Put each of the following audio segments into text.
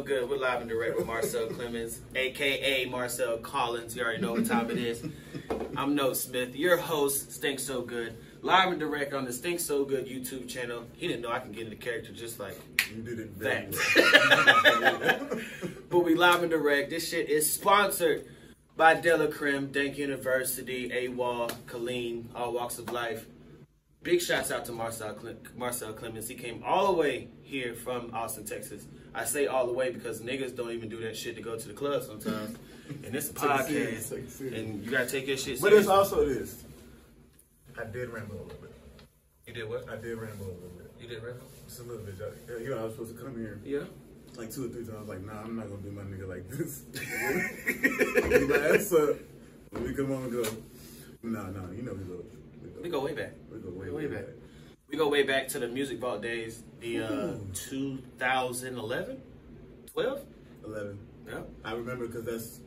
So Good. We're live and direct with Marcell Clemons, a.k.a. Marcell Collins. You already know what time it is. I'm Note Smith, your host, Stink So Good. Live and direct on the Stink So Good YouTube channel. He didn't know I can get into character just like you did it that. But we live and direct. This shit is sponsored by DankUniv, AWOL, Colleen, all walks of life. Big shouts out to Marcell Clemons. He came all the way here from Austin, Texas. I say all the way because niggas don't even do that shit to go to the club sometimes. And it's a podcast, and you gotta take your shit serious. But it's also this. I did ramble a little bit. You did what? I did ramble a little bit. You did ramble? Just a little bit. You know, I was supposed to come here. Yeah. Like 2 or 3 times. I was like, nah, I'm not gonna do my nigga like this. Like, that's when we come on and go, nah, you know we go way back. We go way back. We go way back to the Music Vault days, the 2011? 12? 11. Yeah. I remember because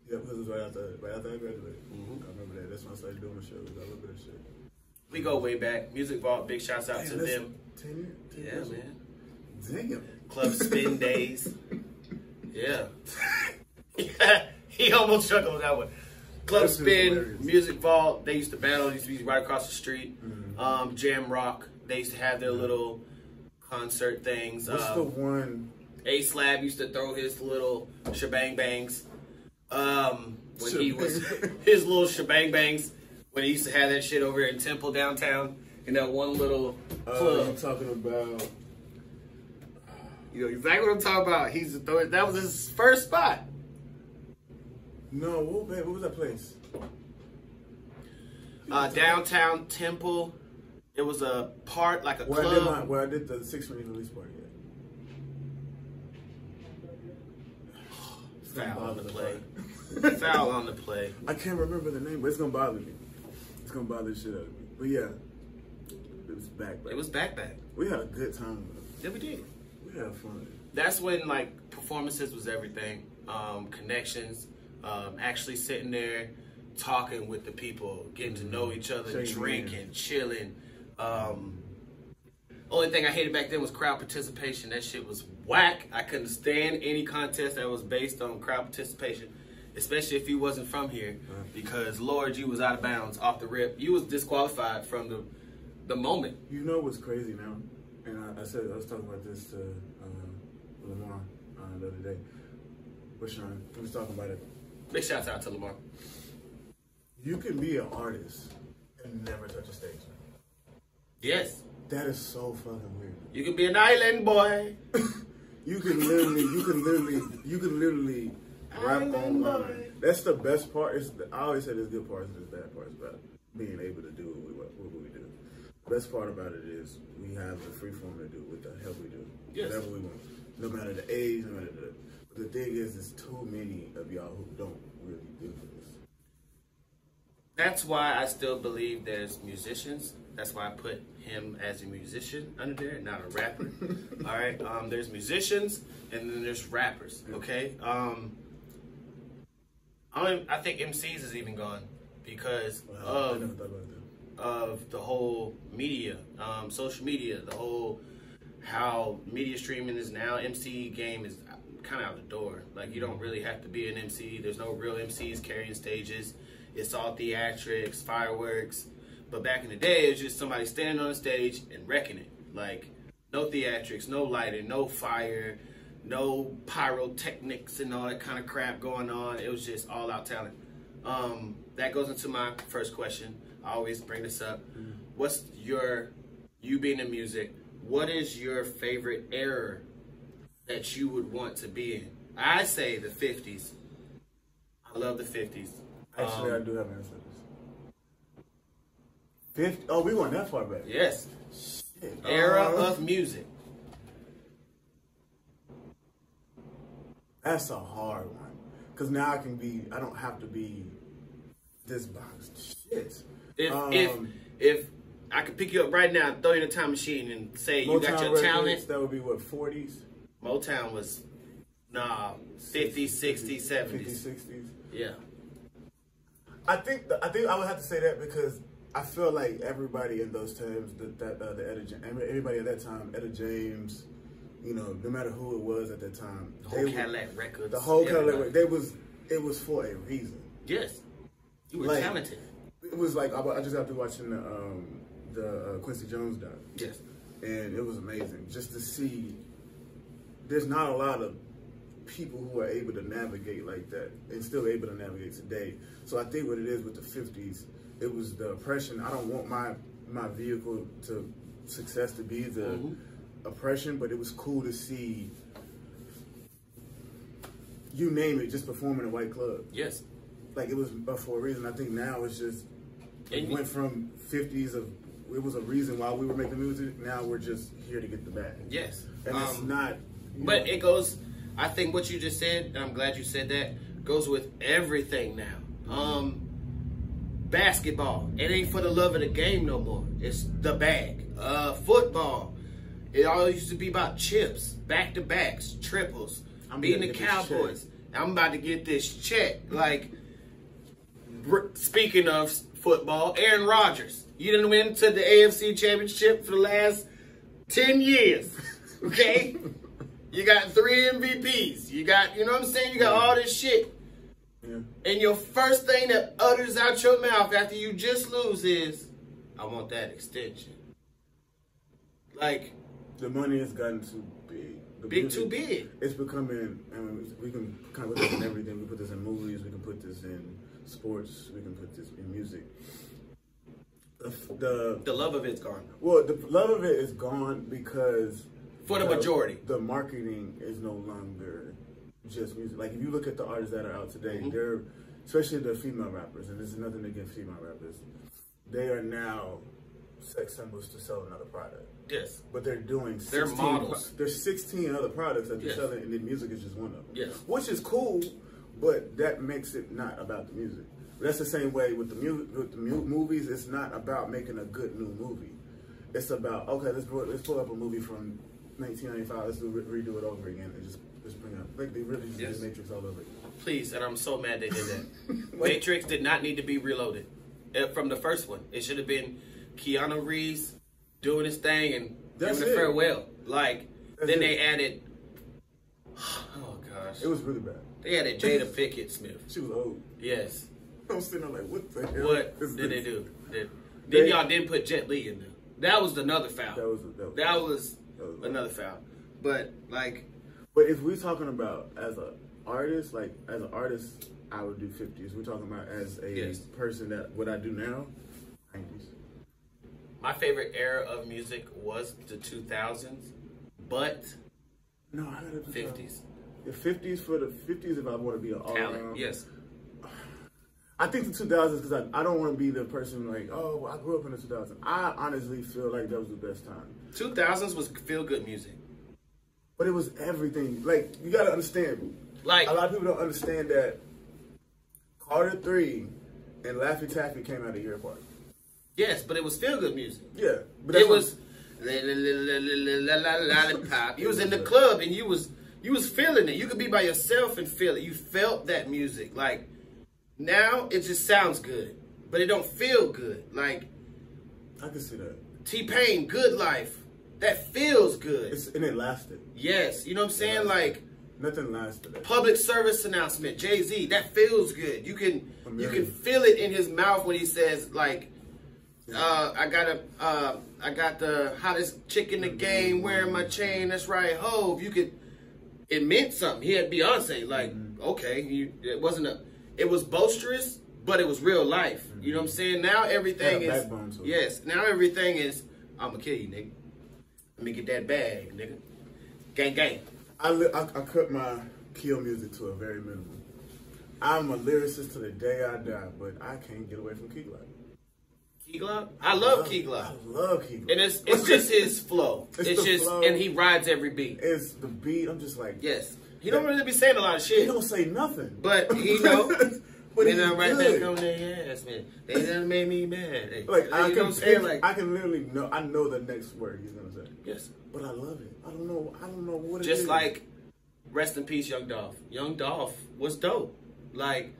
because it was right after I graduated. I remember that. That's when I started doing the shows. I love that shit. We go way back. Music Vault, big shouts out to them. 10 yeah, years. Man. Damn. Club Spin days. Yeah. He almost chuckled on that one. Club Spin, Music Vault, they used to battle. They used to be right across the street. Jam Rock, they used to have their little concert things. What's the one? A-Slab used to throw his little shebang bangs. When he was his little shebang bangs, when he used to have that shit over here in Temple downtown in that one little club. You're talking about. You know exactly what I'm talking about. That was his first spot. No, what was that place? Downtown Temple. It was a part, like a club. Where I did the 6 minute release party. Foul on the play. Foul on the play. I can't remember the name, but it's gonna bother me. It's gonna bother the shit out of me. But yeah, it was back. It was back. We had a good time. Yeah, we did. We had fun. That's when like performances was everything. Connections. Actually sitting there, talking with the people, getting to know each other, drinking, chilling. Only thing I hated back then was crowd participation. That shit was whack. I couldn't stand any contest that was based on crowd participation, especially if you wasn't from here, because Lord, you was out of bounds off the rip. You was disqualified from the moment. You know what's crazy now? And I was talking about this to Lamar the other day. But Sean, he was talking about it. Big shouts out to Lamar. You can be an artist and never touch a stage. Yes. That is so fucking weird. You can be an island boy. you can literally rap online. That's the best part. I always say there's good parts and there's bad parts about being able to do what we do. The best part about it is we have the free form to do what the hell we do. Yes. Whatever we want. No matter the age, no matter the thing is, there's too many of y'all who don't really do this. That's why I still believe there's musicians. That's why I put him as a musician under there, not a rapper. All right. There's musicians and then there's rappers. Okay. I think MCs is even gone because of the whole media, social media, the whole how media streaming is now. MC game is kind of out the door. Like, you don't really have to be an MC. There's no real MCs carrying stages. It's all theatrics, fireworks. But back in the day, it was just somebody standing on the stage and wrecking it. Like, no theatrics, no lighting, no fire, no pyrotechnics and all that kind of crap going on. It was just all out talent. That goes into my first question. I always bring this up. What's you being in music, what is your favorite era that you would want to be in? I say the 50s. I love the 50s. Actually, I do have an answer. 50? Oh, we went that far back. Yes. Shit. Era of music. That's a hard one. Because now I don't have to be this box. Shit. If I could pick you up right now, throw you in a time machine and say you got your talent. That would be what, 40s? Motown was, 50s, 60s, 70s. 50s, 60s? Yeah. I think I would have to say that because I feel like everybody in those times, everybody at that time, Etta James, You know, no matter who it was at that time. The whole Cadillac Records. The whole Cadillac Records. It was for a reason. Yes. You were talented. It was like, I just got to watching the Quincy Jones doc. Yes. And it was amazing just to see. There's not a lot of people who are able to navigate like that and still able to navigate today. So I think what it is with the 50s, it was the oppression. I don't want my vehicle to success to be the oppression, but it was cool to see, you name it, just perform in a white club. Yes. Like, it was for a reason. I think now it's just, it went from 50s of, it was a reason why we were making music. Now we're just here to get the bag. Yes. And it's not. But it goes, I think what you just said, and I'm glad you said that, goes with everything now. Basketball, it ain't for the love of the game no more. It's the bag. Football, it all used to be about chips, back-to-backs, triples, beating the Cowboys. I'm about to get this check. Like, speaking of football, Aaron Rodgers, you didn't win to the AFC Championship for the last 10 years, okay? You got 3 MVPs. You got, you know what I'm saying? You got all this shit. Yeah. And your first thing that utters out your mouth after you just lose is, I want that extension. Like, the money has gotten too big. Too big. It's becoming, I mean, we can kind of put this in everything. We put this in movies. We can put this in sports. We can put this in music. The love of it's gone. Well, the love of it is gone because for the majority, the marketing is no longer just music. Like, if you look at the artists that are out today, they're, especially the female rappers, and this is nothing against female rappers, they are now sex symbols to sell another product. Yes. But they're doing 16, they're models. There's 16 other products that they're selling, and the music is just one of them. Yes. Which is cool, but that makes it not about the music. That's the same way with the movies. It's not about making a good new movie. It's about, okay, let's pull up a movie from 1995. Let's redo it over again and just bring it up. Like, they really just did Matrix all over again. Please, and I'm so mad they did that. Matrix did not need to be reloaded from the first one. It should have been Keanu Reeves doing his thing and giving a farewell. Like, then they added, oh gosh. It was really bad. They added Jada Pinkett Smith. She was old. Yes. I'm sitting there like, what the hell? What did they do? Then y'all didn't put Jet Li in there. That was another foul. That was another foul. But, like... But if we're talking about as an artist, like, as an artist, I would do 50s. We're talking about as a person that, what I do now, 90s. My favorite era of music was the 2000s, but no, I gotta 50s. The 50s, for the 50s, if I want to be an all-around. Yes. I think the 2000s, because I don't want to be the person like, oh, well, I grew up in the 2000s. I honestly feel like that was the best time. 2000s was feel-good music. But it was everything. Like, you got to understand. Like, a lot of people don't understand that Carter 3 and Laffy Taffy came out a year apart. Yes, but it was feel-good music. Yeah. But it was lollipop. You was in the club and you was feeling it. You could be by yourself and feel it. You felt that music. Like, now it just sounds good, but it don't feel good. Like, I can see that. T-Pain, Good Life. That feels good. And it lasted. Yes. You know what I'm saying? Like, nothing lasted. Public service announcement, Jay-Z, that feels good. You can feel it in his mouth when he says, like, I got the hottest chick in the game wearing my chain. That's right, Hove. It meant something. He had Beyonce. Like, okay, it was boisterous, but it was real life. You know what I'm saying? Now everything is, now everything is, I'm gonna kill you, nigga. Let me get that bag, nigga. Gang, gang. I cut my kill music to a very minimum. I'm a lyricist to the day I die, but I can't get away from Key Glock. Key Glock? I love Key Glock. I love Key Glock. And it's just his flow. It's just flow. And he rides every beat. It's the beat. I'm just like, yes. He don't really be saying a lot of shit. He don't say nothing. But he know. But they done right back on their ass, man. They done made me mad. Hey, like, I can literally know. I know the next word he's gonna say. Yes. But I love it. I don't know what it is. Just like, rest in peace, Young Dolph. Young Dolph was dope. Like,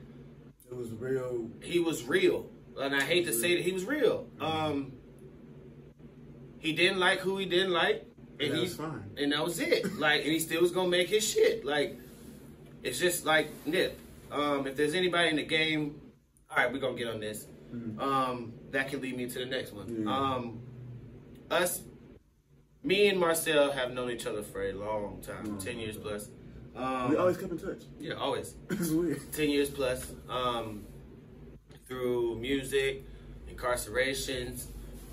it was real. He was real. And I hate to say that he was real. He didn't like who he didn't like. And that's fine. And that was it. Like, and he still was gonna make his shit. Like, it's just like Nip. If there's anybody in the game, all right, we're gonna get on this. That can lead me to the next one. Yeah. Me and Marcell have known each other for a long time, 10 years plus. We always kept in touch. Yeah, always. It's weird. 10 years plus. Through music, incarcerations,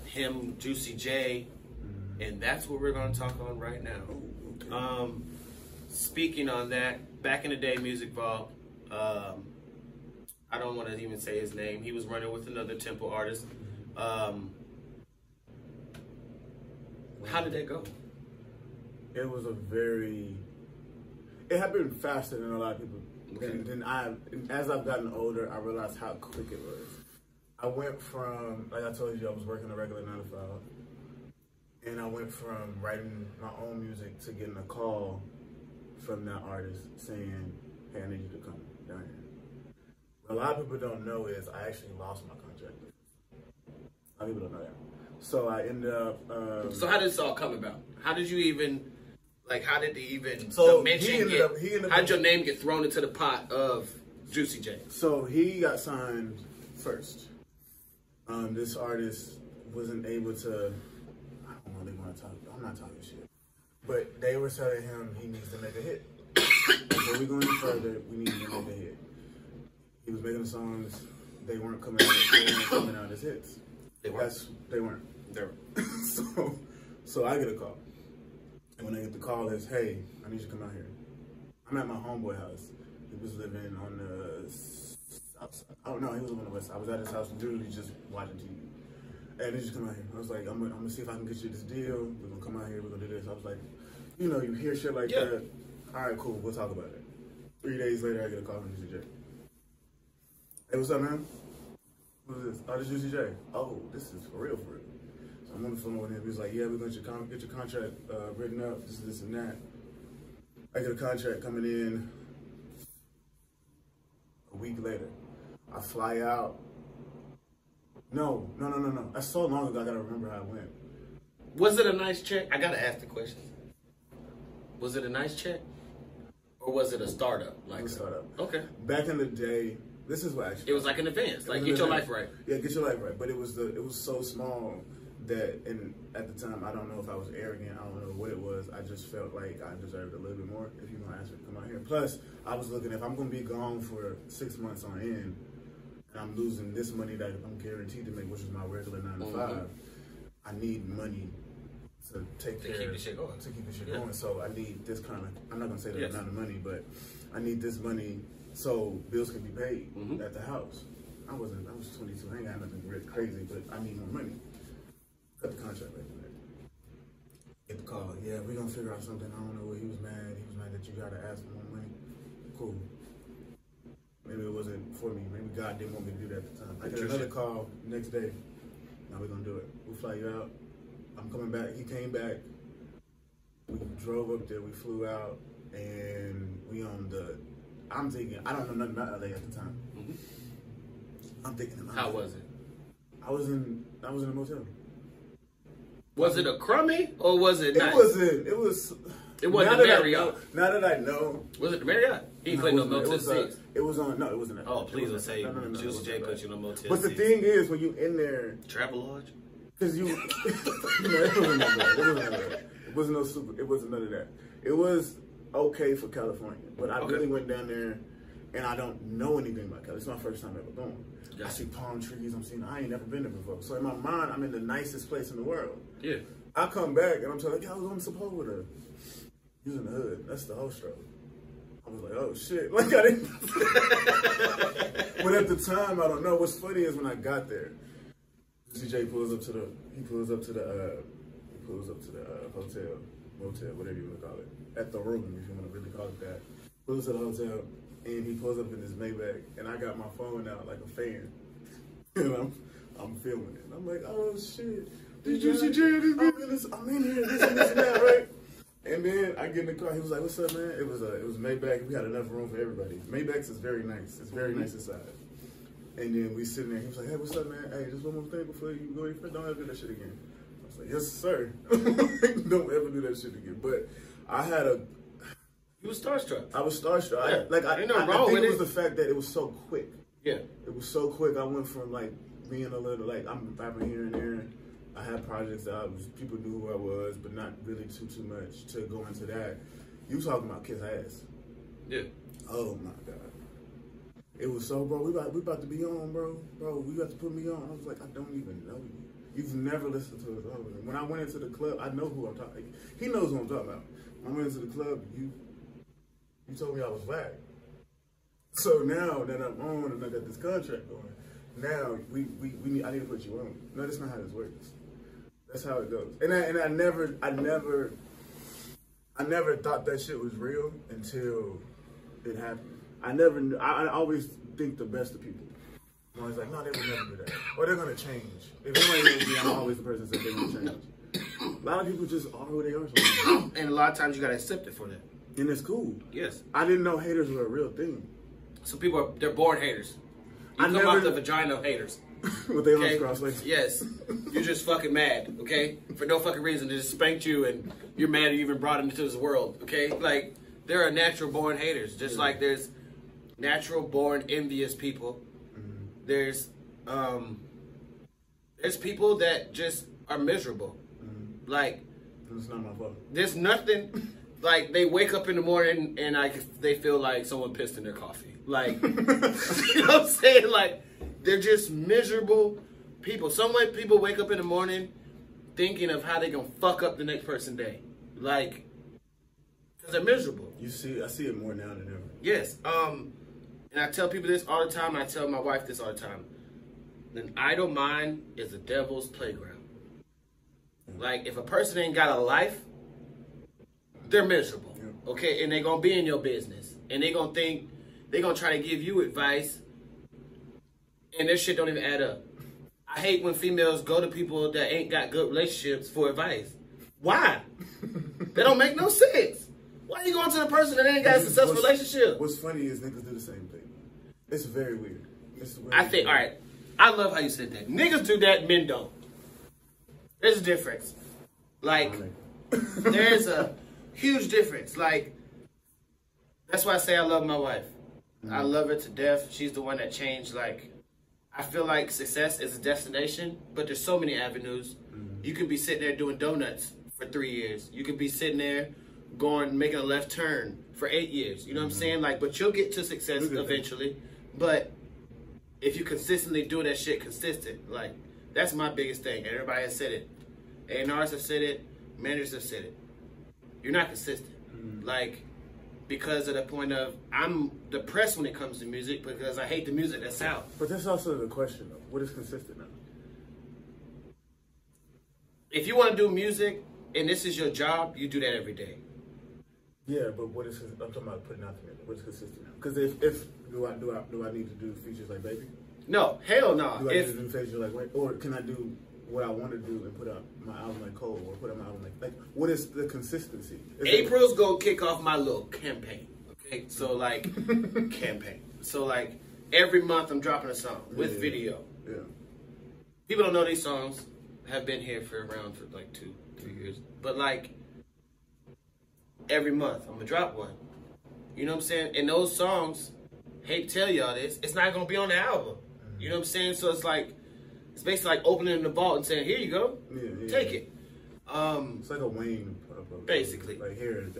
him, Juicy J, and that's what we're going to talk on right now. Oh, okay. Speaking on that, back in the day, Music Vault, I don't want to even say his name. He was running with another Temple artist. How did that go? It was it happened faster than a lot of people. Okay. As I've gotten older, I realized how quick it was. I went from, like I told you, I was working a regular 9 to 5. And I went from writing my own music to getting a call from that artist saying, hey, I need you to come down here. What a lot of people don't know is I actually lost my contract. A lot of people don't know that. So I ended up... so how did this all come about? How did you even... Like, how did so how did your name get thrown into the pot of Juicy J? So he got signed first. This artist wasn't able to, I don't really want to talk, I'm not talking shit. But they were telling him he needs to make a hit. Before we go any further, we need to make a hit. He was making songs, they weren't coming out as hits. They weren't. They weren't. So I get a call. And when I get the call, it's, hey, I need you to come out here. I'm at my homeboy house. He was living on the south side. Oh, no, he was living on the west side. I was at his house literally just watching TV. Hey, I need you to come out here. I was like, I'm gonna see if I can get you this deal. We're gonna come out here, we're gonna do this. I was like, you know, you hear shit like that. All right, cool, we'll talk about it. 3 days later, I get a call from Juicy J. Hey, what's up, man? Who's this? Oh, this is Juicy J. Oh, this is for real, for real. So I'm on the phone with him. He's like, yeah, we're going to get your contract written up, this and that. I get a contract coming in a week later. I fly out. No. That's so long ago, I got to remember how it went. Was it a nice check? I got to ask the question. Was it a nice check? Or was it a startup? Like a startup. Okay. Back in the day, this is what actually... It was like an advance. Like, get your life right. Yeah, get your life right. But it was so small that, and at the time, I don't know if I was arrogant, I don't know what it was, I just felt like I deserved a little bit more if you're going to ask me to come out here. Plus, I was looking, if I'm going to be gone for 6 months on end, and I'm losing this money that I'm guaranteed to make, which is my regular 9 to 5, I need money to take care of, keep the shit going. To keep the shit going. So I need this kind of, I'm not going to say that amount of money, but I need this money so bills can be paid at the house. I was 22, I ain't got nothing really crazy, but I need more money. Cut the contract right there. Get the call. Yeah, we're gonna figure out something. I don't know what he was mad. He was mad that you gotta ask for more money. Cool. Maybe it wasn't for me. Maybe God didn't want me to do that at the time. I get another call next day. Now we're gonna do it. We'll fly you out. I'm coming back. He came back. We drove up there. We flew out, and we on the. I'm thinking. I don't know nothing about LA at the time. I'm thinking. How was it? I was in a motel. Was it a crummy or was it nice? It wasn't a Marriott. Now that I know. Was it the Marriott? He ain't playing no Motel 6. It was on, no, it wasn't that. Oh, please don't say Juicy J put you in a Motel 6. But the thing is, when you in there. Travelodge? Because you. It wasn't none of that. It wasn't no super. It wasn't none of that. It was okay for California. But I really went down there and I don't know anything about Cali. It's my first time ever going. I see palm trees, I ain't never been there before. So in my mind, I'm in the nicest place in the world. Yeah. I come back and I'm telling, I was on Sepulveda. He was in the hood. That's the whole struggle. I was like, oh shit. Like I didn't. But at the time, I don't know. What's funny is when I got there, CJ pulls up to the hotel, motel, whatever you want to call it. At the room, if you want to really call it that. Pulls to the hotel. And he pulls up in his Maybach, and I got my phone out like a fan, and I'm filming it. And I'm like, oh shit, did you see Jay? I'm in here, this and that, right? And then I get in the car. He was like, "What's up, man?" It was Maybach. We had enough room for everybody. Maybach's is very nice. It's very nice inside. And then we sitting there. He was like, "Hey, what's up, man? Hey, just one more thing before you go any further. Don't ever do that shit again." I was like, yes, sir. Don't ever do that shit again. But I had a... You was starstruck. I was starstruck. Yeah. I think it was the fact that it was so quick. Yeah. It was so quick. I went from like being a little like I'm rapping here and there. I had projects that people knew who I was, but not really too much to go into that. You talking about kiss ass? Yeah. Oh my god. It was so, bro. We about to be on, bro. Bro, you got to put me on. I was like, I don't even know you. You've never listened to us. When I went into the club, I know who I'm talking. He knows who I'm talking about. When I went into the club, you told me I was whack. So now that I'm on and I got this contract going, now I need to put you on. No, that's not how this works. That's how it goes. And I never thought that shit was real until it happened. I always think the best of people. I'm always like, no, they would never do that. Or they're gonna change. If anybody knows me, I'm always the person that says they're gonna change. A lot of people just are who they are sometimes. And a lot of times you gotta accept it for that. And it's cool. Yes. I didn't know haters were a real thing. Some people they're born haters. You come out the vagina of haters. With their arms crossed legs. Yes. You're just fucking mad, okay? For no fucking reason. They just spanked you and you're mad you even brought them into this world, okay? Like, there are natural born haters. Just like there's natural born envious people. Mm-hmm. There's people that just are miserable. Mm-hmm. Like, it's not my fault. There's nothing... Like, they wake up in the morning and they feel like someone pissed in their coffee. Like, you know what I'm saying? Like, they're just miserable people. Some way people wake up in the morning thinking of how they gonna fuck up the next person's day. Like, because they're miserable. I see it more now than ever. Yes. And I tell people this all the time. I tell my wife this all the time. An idle mind is the devil's playground. Like, if a person ain't got a life, they're miserable, okay? And they're going to be in your business. And they're going to try to give you advice. And their shit don't even add up. I hate when females go to people that ain't got good relationships for advice. Why? That don't make no sense. Why are you going to the person that ain't got a successful relationship? What's funny is niggas do the same thing. It's very weird. All right, I love how you said that. Niggas do that, men don't. There's a difference. Like, there's a... huge difference. Like, that's why I say I love my wife. Mm-hmm. I love her to death. She's the one that changed. Like, I feel like success is a destination, but there's so many avenues. Mm-hmm. You could be sitting there doing donuts for 3 years. You could be sitting there making a left turn for 8 years. You know what I'm saying? Like, but you'll get to success eventually. But if you consistently do that shit consistent, like, that's my biggest thing. And everybody has said it. A&Rs have said it. Managers have said it. You're not consistent. Like, because of the point of, I'm depressed when it comes to music because I hate the music that's out. But that's also the question, though. What is consistent now? If you want to do music and this is your job, you do that every day. Yeah, but what is, I'm talking about putting out together. What's consistent now? Because if do I need to do features like Baby? No, hell no. Do I need to do features like Wait? Or can I do what I want to do and put out my album like Cole, or put out my album like what is the consistency? April's gonna kick off my little campaign. Okay, so like campaign. So like every month I'm dropping a song with video. Yeah. People don't know these songs have been here for like 2-3 years, but like every month I'm gonna drop one. You know what I'm saying? And those songs, hate to tell y'all this, it's not gonna be on the album. You know what I'm saying? So it's like. It's basically like opening the vault and saying, "Here you go, take it." It's like a Wayne, basically. Like here,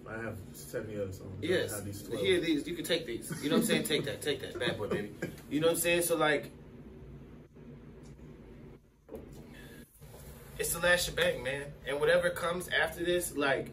I have 70 other songs. Yes, I have these 12. Here, these you can take these. You know what I'm saying? Take that, bad boy, baby. You know what I'm saying? So like, it's the last shebang, man. And whatever comes after this, like,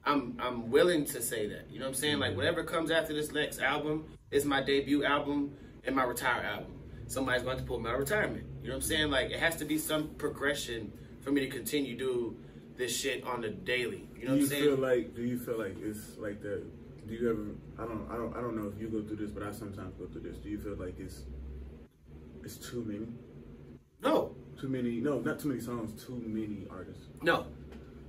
I'm willing to say that. You know what I'm saying? Like, whatever comes after this next album is my debut album and my retire album. Somebody's going to pull my retirement. You know what I'm saying? Like, it has to be some progression for me to continue do this shit on the daily. You know what I'm saying? Do you feel like it's like that? Do you ever? I don't know if you go through this, but I sometimes go through this. Do you feel like it's too many? No. Too many? No, not too many songs. Too many artists. No.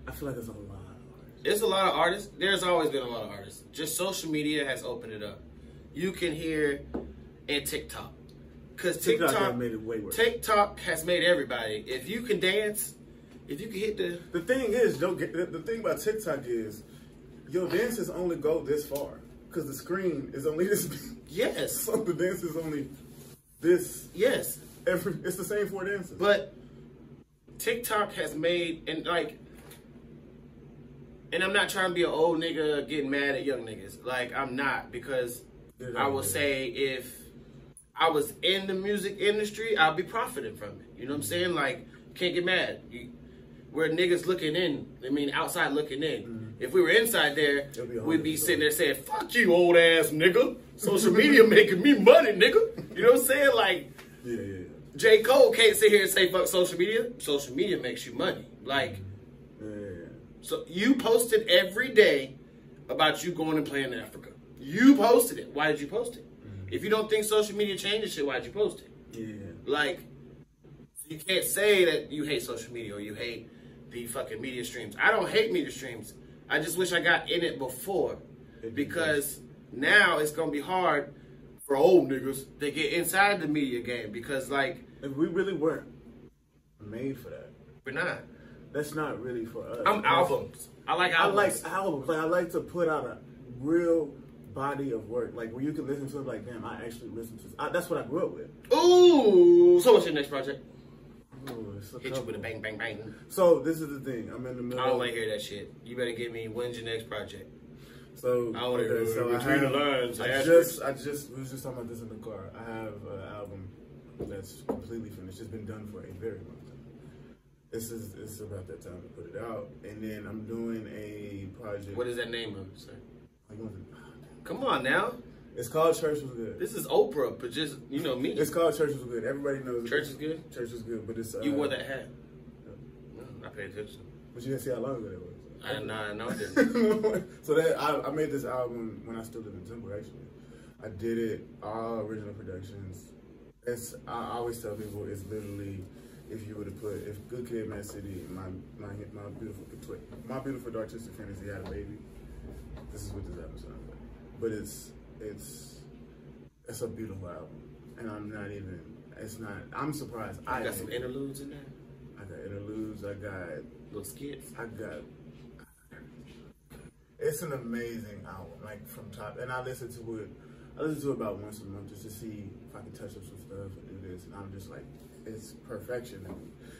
I feel like it's a lot of artists. It's a lot of artists. There's always been a lot of artists. Just social media has opened it up. You can hear in TikTok. Because TikTok made it way worse. TikTok has made everybody. If you can dance if you can hit the thing is, the thing about TikTok is your dances only go this far because the screen is only this big. Yes. So the dance is only this. Yes. It's the same 4 dances. But TikTok has made, and I'm not trying to be an old nigga getting mad at young niggas. Like, I'm not, because I will say if I was in the music industry, I'll be profiting from it. You know what I'm saying? Like, can't get mad. We're niggas looking in. I mean, outside looking in. Mm-hmm. If we were inside there, we'd be sitting there saying, "Fuck you, old ass nigga. Social media making me money, nigga." You know what I'm saying? Like, yeah. J. Cole can't sit here and say, "Fuck social media." Social media makes you money. Like, so you posted every day about you going and playing in Africa. You posted it. Why did you post it? If you don't think social media changes shit, why did you post it? Yeah. Like, you can't say that you hate social media or you hate the fucking media streams. I don't hate media streams. I just wish I got in it before, because now it's gonna be hard for old niggas to get inside the media game, because like, if we really weren't made for that. We're not. That's not really for us. Albums. I like albums. I like albums. Like, I like to put out a real body of work, like where you can listen to it, like, damn, I actually listen to this. That's what I grew up with. Ooh, so what's your next project? Ooh, hit you with a bang, bang, bang. So this is the thing. I'm in the middle. I don't want to hear that shit. You better give me, when's your next project? So I want to hear between the lines. we was just talking about this in the car. I have an album that's completely finished. It's been done for a very long time. It's about that time to put it out, and then I'm doing a project. What is that name of it, sir? Come on now. It's called Church Was Good. This is Oprah, but just, you know me. It's called Church Was Good. Everybody knows Church is good? Church is good, but it's... you wore that hat. No, I paid attention. But you didn't see how long ago that was. I didn't. So I made this album when I still lived in Temple, actually. I did it, all original productions. I always tell people, it's literally, if you were to put, if Good Kid, Mad City, my beautiful dark twisted fantasy had a baby, this is what this album sounds like. But it's a beautiful album, and I'm surprised. I got some interludes in there. I got interludes. I got little skits. It's an amazing album, like from top. And I listen to it about once a month just to see if I can touch up some stuff and do this. And I'm just like, it's perfection.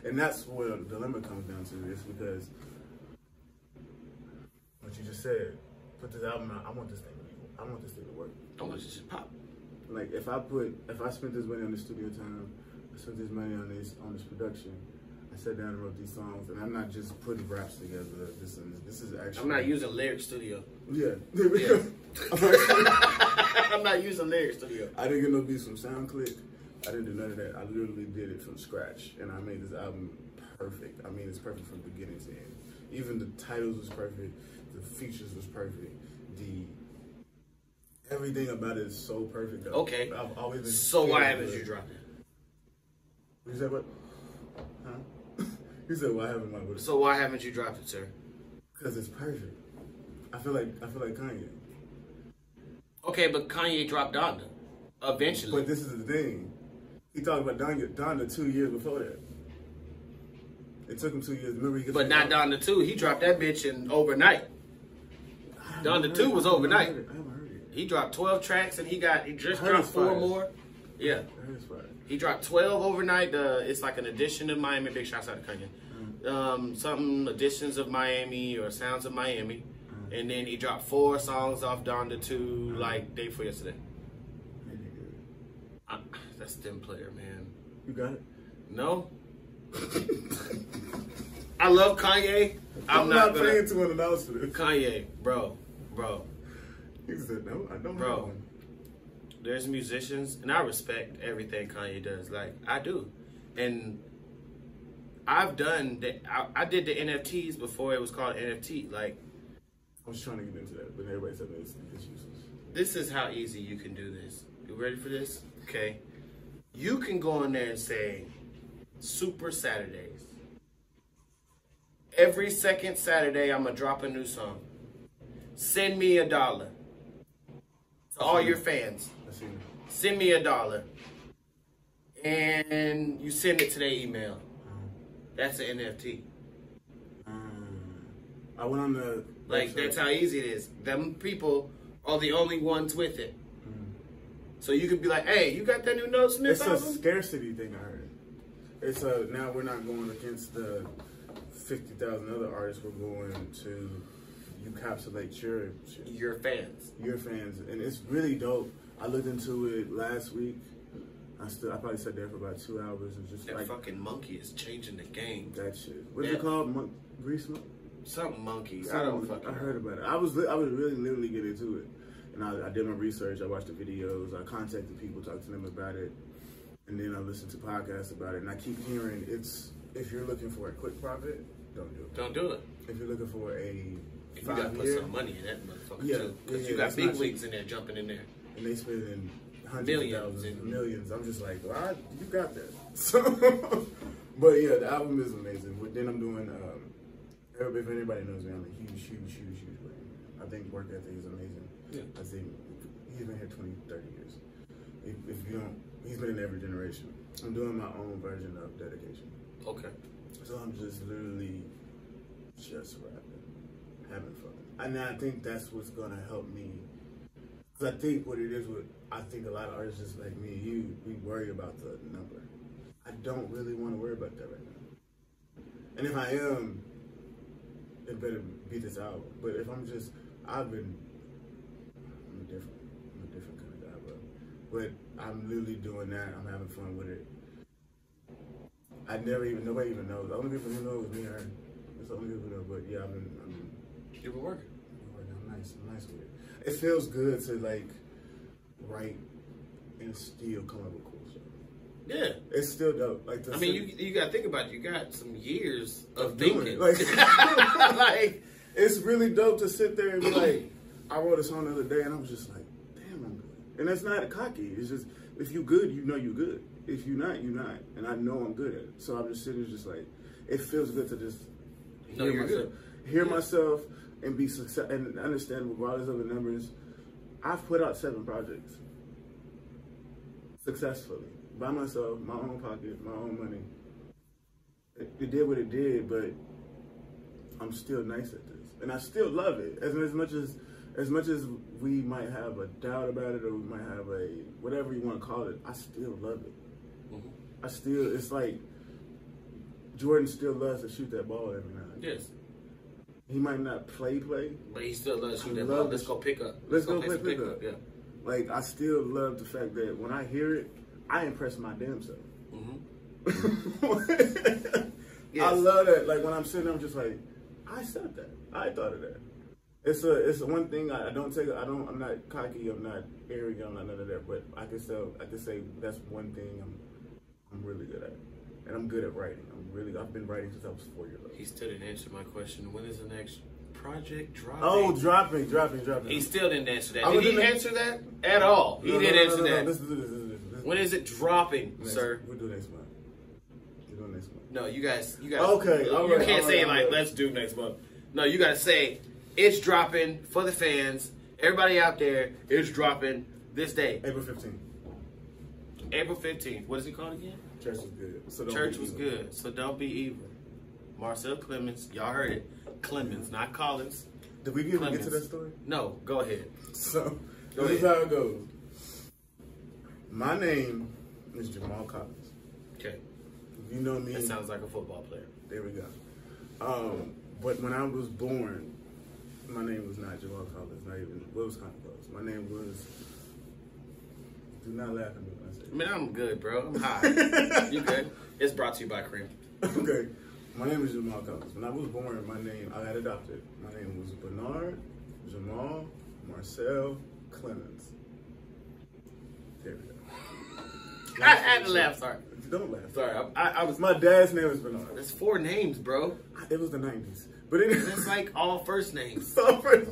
And that's where the dilemma comes down to. Is because what you just said. Put this album out. I want this thing to work. I want this to pop. Like, if I spent this money on the studio time, I spent this money on this production, I sat down and wrote these songs, and I'm not just putting raps together. This is actually. I'm not using Lyric Studio. Yeah. I'm not using Lyric Studio. I didn't get no beats from SoundClick. I didn't do none of that. I literally did it from scratch, and I made this album perfect. I mean, it's perfect from beginning to end. Even the titles was perfect. The features was perfect. Everything about it is so perfect. Though. Okay. I've always been. So why haven't you dropped it? You said what? Huh? You said why haven't I? So why haven't you dropped it, sir? Because it's perfect. I feel like Kanye. Okay, but Kanye dropped Donda eventually. But this is the thing. He talked about Donda 2 years before that. It took him 2 years. Remember, but not Donda 2. He dropped that bitch in overnight. Donda 2 was overnight. I haven't heard it. He dropped 12 tracks and he just dropped 4 more. Yeah. He dropped 12 overnight. It's like an edition of Miami. Big shouts out to Kanye. Something editions of Miami or Sounds of Miami. And then he dropped 4 songs off Donda 2 like day before yesterday. That's them player, man. You got it? No. I love Kanye. I'm not paying $200 for this. Kanye, bro. He said, no, I don't know. There's musicians, and I respect everything Kanye does. Like, I do. And I've done that. I did the NFTs before it was called NFT. Like, I was trying to get into that, but everybody said it's useless. This is how easy you can do this. You ready for this? Okay. You can go in there and say, Super Saturdays. Every second Saturday, I'm going to drop a new song. Send me $1. To all your fans. Send me $1. And you send it to their email. That's an NFT. I went on the like that's how easy it is. Them people are the only ones with it. So you could be like, hey, you got that new No Sniff album? It's a scarcity thing, I heard. It's a, now we're not going against the 50,000 other artists. We're going to encapsulate your fans. Your fans. And it's really dope. I looked into it last week. I probably sat there for about 2 hours and just that like, fucking monkey is changing the game. That shit. What's it called? Grease Monk? Something monkey. I don't fucking know. I heard about it. I was really literally getting into it. And I did my research, I watched the videos, I contacted people, talked to them about it, and then I listened to podcasts about it. And I keep hearing if you're looking for a quick profit, don't do it. Don't do it. If you're looking for you gotta put some money in that motherfucker too. Because you got big wigs in there jumping in there. And they spending hundreds millions of thousands and millions. I'm just like, well, you got that. So, but yeah, the album is amazing. But then I'm doing, if anybody knows me, I'm a huge fan. I think work ethic is amazing. Yeah. I think he's been here 20, 30 years. If you don't, he's been in every generation. I'm doing my own version of dedication. Okay. So I'm just literally just rapping, having fun. And I think that's what's gonna help me. Because I think what it is I think a lot of artists just like me and you, we worry about the number. I don't really want to worry about that right now. And if I am, it better be this album. But if I'm a different kind of guy, bro. But I'm literally doing that. I'm having fun with it. Nobody even knows. The only people who know is me and her. That's the only people who know. But yeah, you've been working. I'm nice with it. It feels good to like write and still come up with cool stuff. Yeah, it's still dope. Like you got to think about it. You got some years of thinking. Like, like it's really dope to sit there and be like, I wrote a song the other day and I was just like, damn, I'm good. And that's not cocky. It's just, if you good, you know you good. If you're not, you're not. And I know I'm good at it. So I'm just sitting there just like, it feels good to just hear myself and be success and understand regardless of the numbers. I've put out 7 projects successfully by myself, my own pocket, my own money. It did what it did, but I'm still nice at this, and I still love it. As much as we might have a doubt about it, or we might have a whatever you want to call it, I still love it. Mm-hmm. It's like Jordan still loves to shoot that ball every night. Yes. He might not play, but he still loves to shoot that ball. Let's go pick up. Let's go play pick up. Yeah. Like, I still love the fact that when I hear it, I impress my damn self. Mm-hmm. Yes. I love that. Like, when I'm sitting there, I'm just like, I said that. I thought of that. It's one thing I'm not cocky, I'm not arrogant, I'm not none of that, but I can say that's one thing I'm really good at. And I'm good at writing. I've been writing since I was 4 years old. He still didn't answer my question. When is the next project dropping? Oh, dropping. He still didn't answer that. Did he answer that at all? He didn't answer that. Let's do this. When is it dropping, sir? We'll do next month. We'll do next month. No, you guys. Okay, all you right. Can't say like, let's do next month. No, you gotta say, it's dropping for the fans. Everybody out there, it's dropping this day. April 15th. April 15th. What is it called again? Church was good. So Church was good. So don't be evil. Marcell Clemons. Y'all heard it. Clemons, not Collins. Did we even get to that story? No. Go ahead. So, this is how it goes. My name is Jamal Collins. Okay. You know me. That sounds like a football player. There we go. But when I was born, my name was not Jamal Collins. Not even. Well, it was kind of close. My name was. Do not laugh at me when I say it. Man, I'm good, bro. I'm high. You good? It's brought to you by Cream. Okay. My name is Jamal Clemons. When I was born, I got adopted. My name was Bernard Jamal Marcell Clemons. There we go. I had to laugh, sorry. Don't laugh. Sorry, I was. My dad's name is Bernard. That's 4 names, bro. It was the 90s. But it's like all first names. Sorry.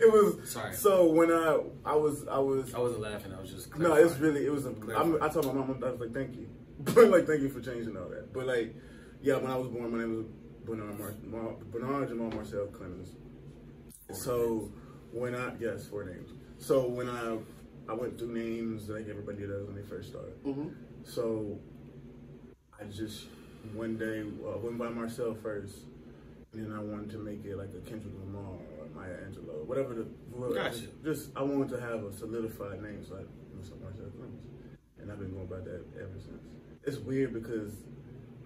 It was. Sorry. So when I wasn't laughing. I was just. No, it was. I told my mom, I was like, thank you. But like, thank you for changing all that. But like, yeah, when I was born, my name was Bernard Jamal Marcell Clemons. So when 4 names. So when I went through names like everybody does when they first started. Mm-hmm. So I just one day went by Marcell first, And then I wanted to make it like a Kendrick Lamar or Maya Angelou, whatever Gotcha. Just I wanted to have a solidified name, so I Marcell Clemons, and I've been going by that ever since. It's weird because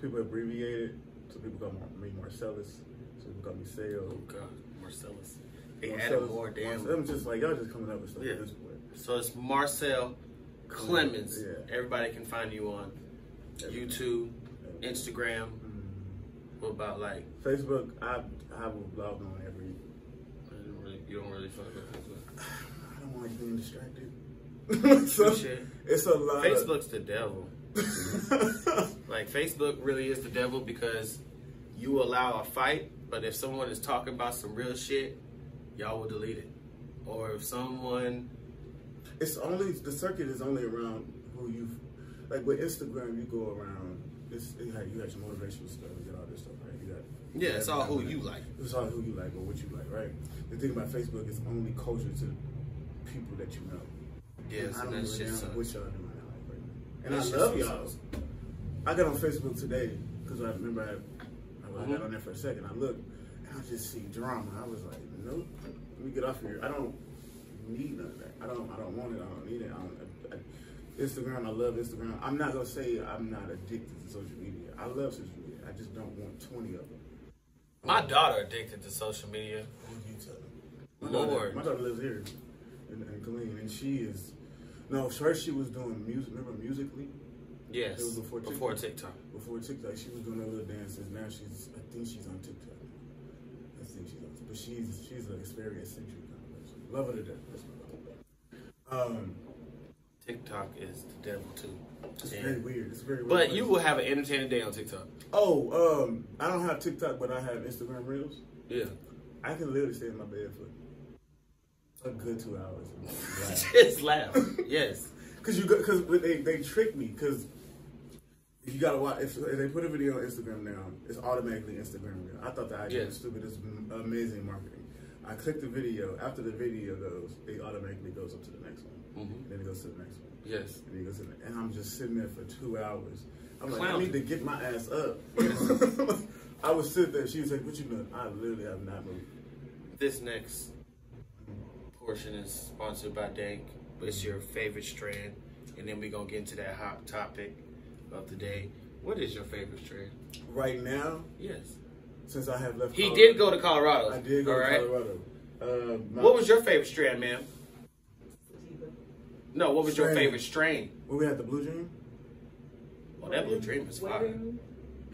people abbreviate it, so people call me Marcellus, so people call me Sale. Oh God, Marcellus. They added more damn. I'm just like y'all just coming up with stuff at this point. So it's Marcell Clemons. Yeah. Everybody can find you on YouTube, Instagram. What about like Facebook? I have a blog on every. You don't really fuck with Facebook. I don't like being distracted. So, it's a lot. Facebook's the devil. Like Facebook really is the devil because you allow a fight, but if someone is talking about some real shit, y'all will delete it. Or if someone, it's only the circuit is only around who you like. With Instagram, you go around. You have your motivational stuff, you get all this stuff, right? It's all who you like. It's all who you like or what you like, right? The thing about Facebook is only culture to people that you know. Yes, I don't and that's really know just what y'all doing right now. And I love y'all. I got on Facebook today because I remember I got on there for a second. I looked and I just see drama. I was like, nope, let me get off here. I don't need none of that. I don't want it. I don't need it. Instagram, I love Instagram. I'm not gonna say I'm not addicted to social media. I love social media. I just don't want 20 of them. My daughter addicted to social media. Who you tell? Lord. My daughter lives here in Killeen, and she is. No, first she was doing music. Remember Musically? Yes. It was before TikTok. Before TikTok, she was doing her little dances. Now I think she's on TikTok. I think she's on. But she's an very eccentric kind of person. Love her to death. That's my daughter. TikTok is the devil too. It's very weird. It's very weird. But you will have an entertaining day on TikTok. Oh, I don't have TikTok, but I have Instagram Reels. Yeah. I can literally stay in my bed for a good 2 hours. And just laugh. Yes. Because they trick me. Because you gotta watch. If they put a video on Instagram now, it's automatically Instagram Reel. I thought the idea was stupid. It's amazing marketing. I click the video. After the video goes, it automatically goes up to the next one. Then it goes to the next one. Yes. And it goes to and I'm just sitting there for 2 hours. I'm like, Clown. I need to get my ass up. I would sit there. She was like, "What you doing?" I literally have not moved. This next portion is sponsored by Dank. It's your favorite strand, and then we're gonna get into that hot topic of the day. What is your favorite strand? Right now? Yes. Since I have left. He Colorado, did go to Colorado. I did go to Colorado. What was your favorite strand, ma'am? No, what was your favorite strain? Well, we had the Blue Dream. Oh, that Blue Dream was fire. Wedding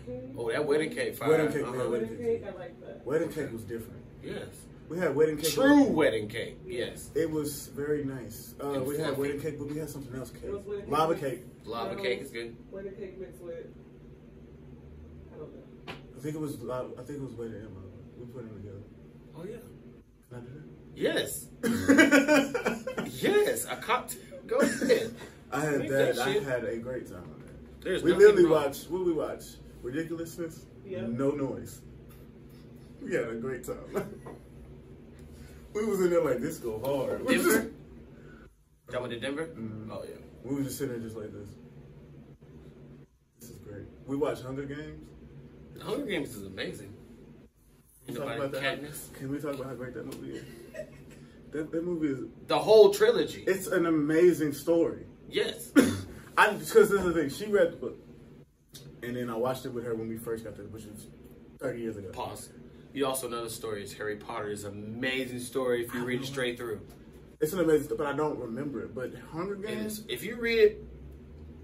cake. Oh, that wedding cake fire. Wedding cake, Wedding cake, I like that. Wedding cake was different. Yes. We had wedding cake. True wedding cake. Yes. It was very nice. We had wedding cake, but we had something else cake. Lava cake. Lava cake is good. Wedding cake mixed with, I don't know. I think it was wedding and lava. We put them together. Oh yeah. Can I do that? Yes. Yes. A cocktail. Go ahead. I had that. I had a great time on that. We literally watched. What we watch? Ridiculousness. Yeah. No noise. We had a great time. We was in there like this go hard. Denver? Y'all went to Denver? Mm-hmm. Oh yeah. We was just sitting there just like this. This is great. We watched Hunger Games. Hunger Games is amazing. Can we talk about how great that movie is? That movie is the whole trilogy. It's an amazing story. Yes. Because this is the thing. She read the book, and then I watched it with her when we first got there, which was 30 years ago. Pause. You also know the story is Harry Potter is an amazing story if you read it straight through. It's an amazing story, but I don't remember it. But Hunger Games, if you read it,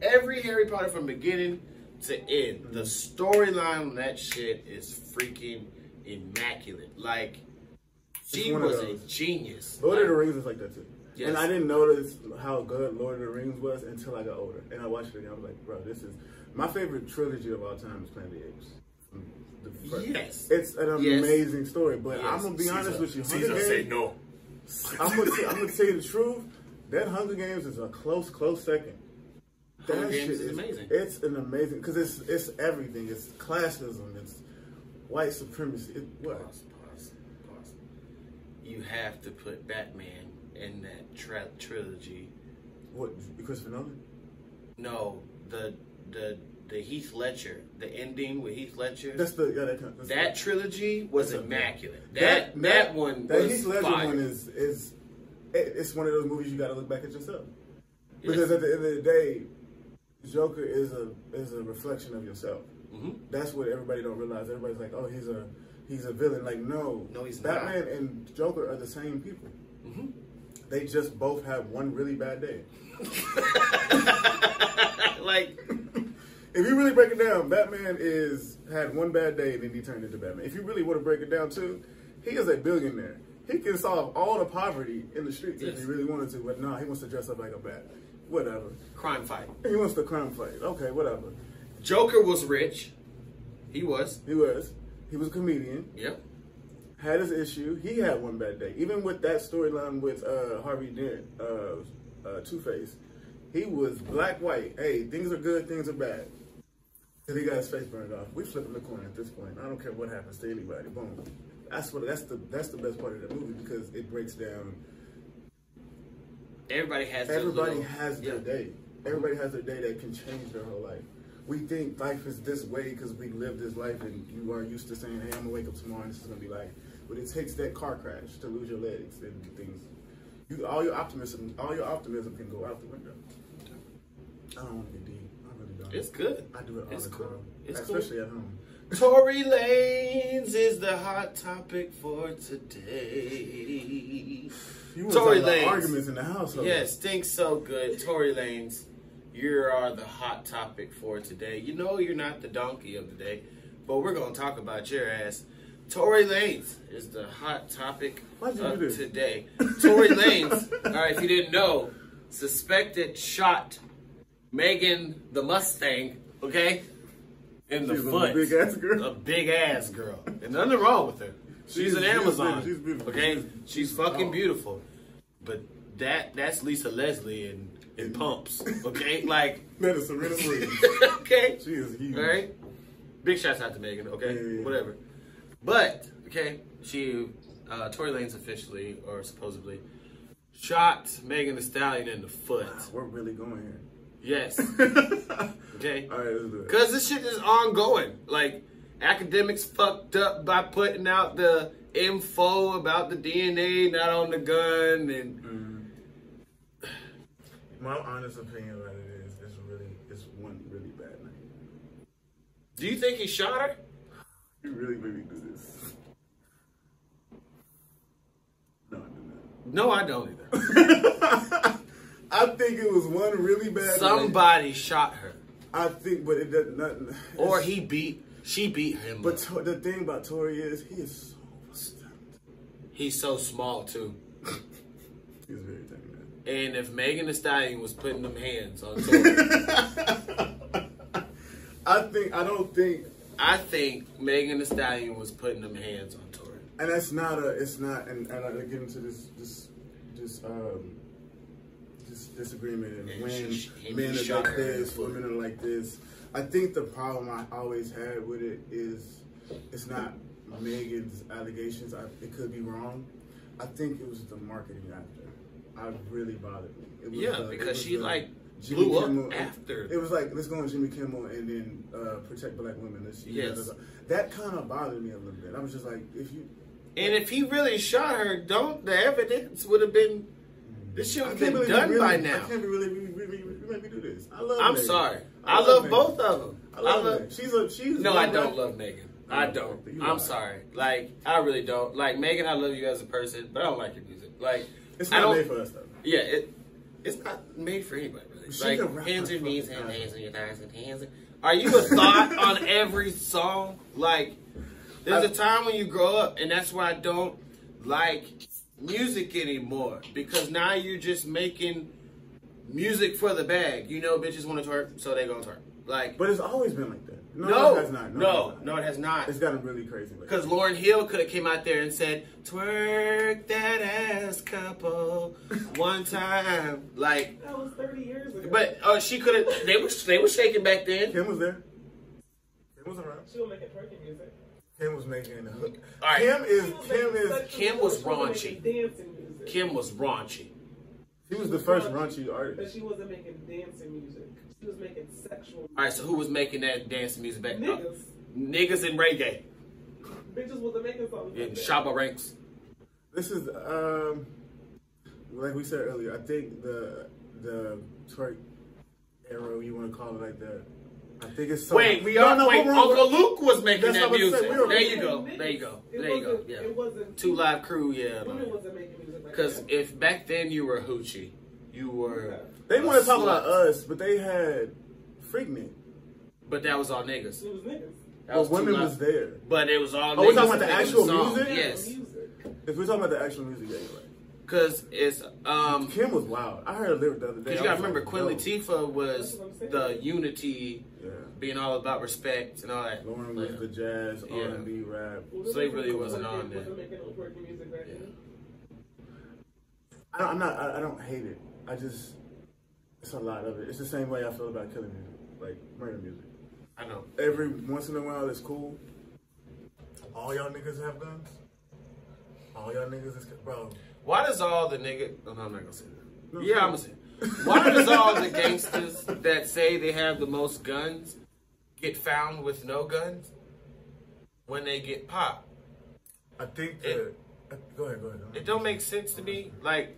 every Harry Potter from beginning to end, the storyline on that shit is freaking immaculate. Like, she was a genius. Lord of the Rings is like that too. Yes. And I didn't notice how good Lord of the Rings was until I got older. And I watched it again. I was like, bro, this is my favorite trilogy of all time is Planet of the Apes. Yes. It's an amazing story. But I'm going to be honest with you. Caesar said no. I'm going to tell you the truth. That Hunger Games is a close second. Hunger Games is amazing. It's an amazing, because it's everything. It's classism. It's white supremacy. Pause. You have to put Batman in that trilogy. What, Christopher Nolan? No, the the Heath Ledger, the ending with Heath Ledger. That trilogy was immaculate. That one was Heath Ledger fire. one is it's one of those movies you got to look back at yourself, because at the end of the day, Joker is a reflection of yourself. Mm-hmm. That's what everybody don't realize. Everybody's like, oh, he's a villain. Like, no, he's Batman not. and Joker are the same people. Mm-hmm. They just both have one really bad day. Like, if you really break it down, Batman had one bad day and then he turned into Batman. If you really want to break it down too, he is a billionaire. He can solve all the poverty in the streets if he really wanted to, but no, he wants to dress up like a bat. Whatever. Crime fight. He wants to crime fight. Okay, whatever. Joker was rich. He was. He was a comedian. Yep. Had his issue. He had one bad day. Even with that storyline with Harvey Dent, Two-Face, he was black-white. Hey, things are good, things are bad. Because he got his face burned off. We flipping the coin at this point. I don't care what happens to anybody. Boom. That's the best part of the movie, because it breaks down. Everybody has their day. Everybody has their day that can change their whole life. We think life is this way because we live this life, and you are used to saying, hey, I'm going to wake up tomorrow and this is going to be life. But it takes that car crash to lose your legs and things. All your optimism can go out the window. I don't want to get deep. I really don't. It's good. I do it all the time. It's especially at home. Tory Lanez is the hot topic for today. Tory Lanez. Arguments in the household. Yes, think so good. Tory Lanez, you are the hot topic for today. You know you're not the donkey of the day, but we're going to talk about your ass. Tory Lanez is the hot topic of today. Tory Lanez, all right, if you didn't know, suspected shot Megan the Mustang, okay, in the foot. A big ass girl. A big ass girl. And nothing wrong with her. She's an Amazon. She's beautiful. Okay, she's fucking beautiful. But that's Lisa Leslie in pumps. Okay, like that is Serena Williams. Okay, she is huge. All right, big shouts out to Megan. Okay, whatever. But okay, Tory Lanez officially or supposedly shot Megan Thee Stallion in the foot. We're really going here. Yes. Okay. All right, let's do it. Because this shit is ongoing. Like, academics fucked up by putting out the info about the DNA not on the gun, and my honest opinion about it is it's one really bad night. Do you think he shot her? You really made me do this. No, I do not. No, I don't either. I think it was one really bad Somebody shot her. I think, but it doesn't. Nothing. Or she beat him. But the thing about Tory is he is so talented. He's so small too. He's very talented. And if Megan Thee Stallion was putting them hands on Tory, I think Megan Thee Stallion was putting them hands on Tory. And that's not and I get into this disagreement and when men are like this, women are like this. I think the problem I always had with it is it's not Megan's allegations. It could be wrong. I think it was the marketing after. It really bothered me. It was because she blew up after. It was like, let's go on Jimmy Kimmel and then protect black women. That kind of bothered me a little bit. I was just like, if he really shot her, the evidence would have been. This shit would have been done by now. I can't really make me do this. I love I'm Megan. sorry. I love both of them. I love Megan. She's no, I don't love Megan. I don't. I'm sorry. Like, I really don't. Like, Megan, I love you as a person, but I don't like your music. Like, it's not made for us, though. Yeah, it's not made for anybody, really. Like, hands on knees, hands on your thighs, and hands on... Are you a thought on every song? Like, there's a time when you grow up, and that's why I don't like music anymore, because now you're just making music for the bag. You know, bitches want to twerk, so they gonna twerk. Like, but it's always been like that. No, it has not. No, it has not. It's gotten really crazy. Because Lauryn Hill could have came out there and said, "Twerk that ass, couple," one time. Like, that was 30 years ago. But she could have. They were shaking back then. Kim was there. Kim was around. She was making twerking music. Kim was making the hook. All right. Kim was raunchy. Kim was raunchy. She was the first raunchy artist. But she wasn't making dancing music. She was making sexual music. All right, so who was making that dancing music back then? Niggas. Niggas and reggae. Bitches wasn't making songs. In Shabba ranks. This is, like we said earlier, I think the twerk era, you want to call it like that. I think it's so. Wait, Uncle Luke was making that music. There you go. Yeah. It wasn't. 2 Live Crew, yeah. Women wasn't making music like that. Because if back then you were hoochie, you were. They want to talk about us, but they had Freaknik. But that was all niggas. It was niggas. Well, women was there. But it was all niggas. Oh, we're talking about the actual music? Yes. If we're talking about the actual music, yeah, you're right. Because it's Kim was wild. I heard a lyric the other day. Because you gotta remember, Queen Latifah was the unity, being all about respect and all that. Lauren was the jazz, R&B, rap. So they really wasn't on there. I don't hate it. It's a lot of it. It's the same way I feel about killing music, like murder music. I know. Every once in a while, it's cool. All y'all niggas have guns. All y'all niggas is bro. Why does all the niggas? Oh, no, I'm not gonna say that. Yeah, I'm gonna say it. Why does all the gangsters that say they have the most guns get found with no guns when they get popped? I think go ahead. It don't make sense to me. Like,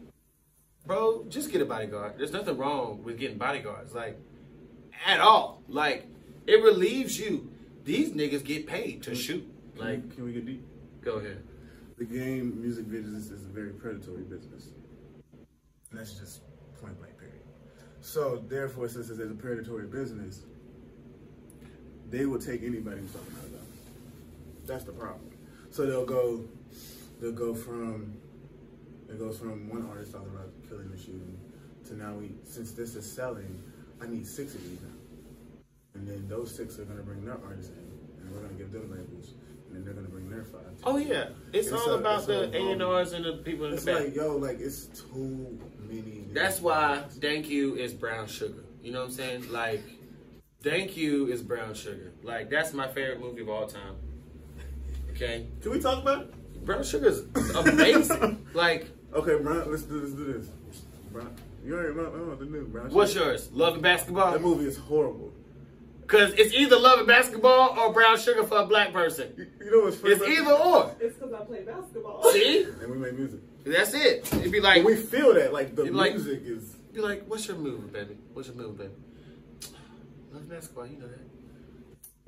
bro, just get a bodyguard. There's nothing wrong with getting bodyguards, like, at all. Like, it relieves you. These niggas get paid to shoot. Like, can we get deep? Go ahead. The game music business is a very predatory business. And that's just point blank period. So therefore, since it's a predatory business, they will take anybody who's talking about them. That's the problem. So it goes from one artist talking about killing and shooting to now since this is selling, I need 6 of these now. And then those 6 are gonna bring their artists in, and we're gonna give them labels. And then they're gonna bring their 5. Oh yeah, it's all about the A&Rs and the people in the back. It's like it's too many. That's why DankUniv is brown sugar. You know what I'm saying? Like, DankUniv is brown sugar. Like, that's my favorite movie of all time. Okay. Can we talk about it? Brown sugar is amazing. Like, okay, Brown. Let's do this. Brown. You already know the new Brown. What's yours? Love and Basketball. That movie is horrible. Cause it's either Love and Basketball or Brown Sugar for a black person. You know what's funny? It's either or. It's because I play basketball. See? And we make music. That's it. It'd be like, but we feel that like the music is. Be like, what's your move, baby? What's your move, baby? Love and Basketball. You know that.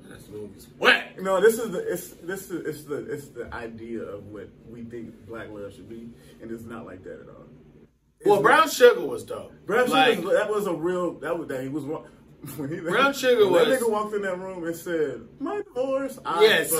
That's movies. What? No, it's the idea of what we think black love should be, and it's not like that at all. Well, Brown Sugar was dope. Brown Sugar, that was a real. That he was. When Brown Sugar was. That nigga walked in that room and said, "My divorce." Yes.